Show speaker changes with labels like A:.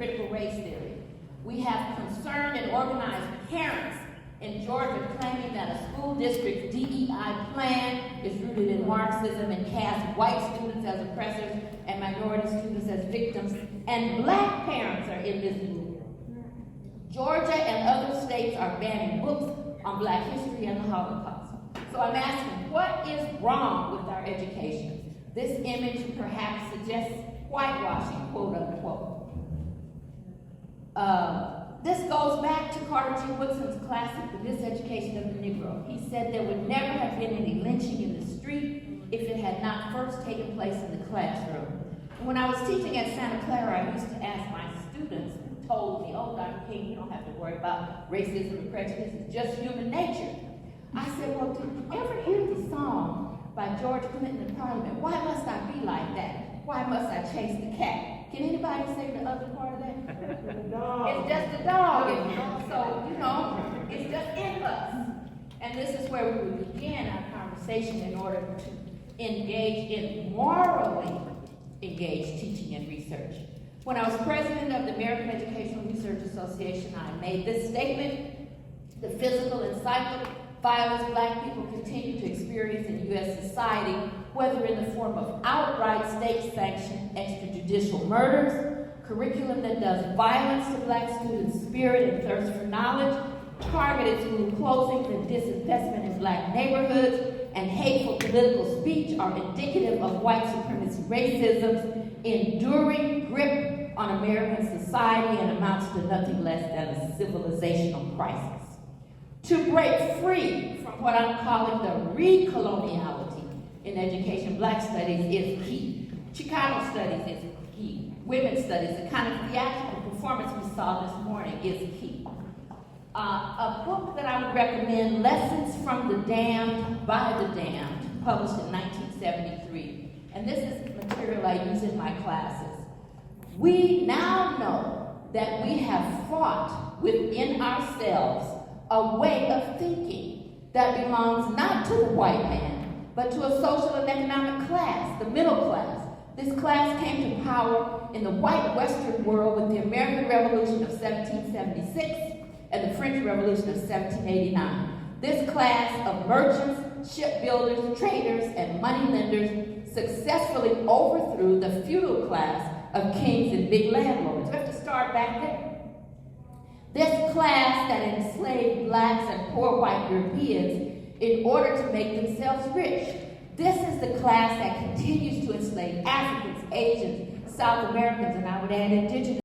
A: critical race theory. We have concerned and organized parents in Georgia claiming that a school district's DEI plan is rooted in Marxism and casts white students as oppressors and minority students as victims, and black parents are in this group. Georgia and other states are banning books on black history and the Holocaust. So I'm asking, what is wrong with our education? This image perhaps suggests whitewashing, quote unquote. This goes back to Carter G. Woodson's classic, The Miseducation of the Negro. He said there would never have been any lynching in the street if it had not first taken place in the classroom. And when I was teaching at Santa Clara, I used to ask my students who told me, oh, Dr. King, you don't have to worry about racism and prejudice, it's just human nature. I said, well, did you ever hear the song by George Clinton in Parliament, Why Must I Be Like That? Why Must I Chase the Cat? Can anybody say the other part of that? It's just a dog. So, you know, it's just in us. And this is where we would begin our conversation in order to engage in morally engaged teaching and research. When I was president of the American Educational Research Association, I made this statement: the physical and psychic violence black people continue to experience in U.S. society, whether in the form of outright state-sanctioned extrajudicial murders, curriculum that does violence to black students' spirit and thirst for knowledge, targeted school closings and disinvestment in black neighborhoods, and hateful political speech are indicative of white supremacy racism's enduring grip on American society and amounts to nothing less than a civilizational crisis. To break free from what I'm calling the re-coloniality in education, black studies is key. Chicano studies is key. Women's studies, the kind of theatrical performance we saw this morning, is key. A book that I would recommend, Lessons from the Damned by the Damned, published in 1973. And this is material I use in my classes. We now know that we have fought within ourselves a way of thinking that belongs not to the white man, but to a social and economic class, the middle class. This class came to power in the white Western world with the American Revolution of 1776 and the French Revolution of 1789. This class of merchants, shipbuilders, traders, and moneylenders successfully overthrew the feudal class of kings and big landlords. We have to start back there. This class that enslaved blacks and poor white Europeans in order to make themselves rich. This is the class that continues to enslave Africans, Asians, South Americans, and I would add indigenous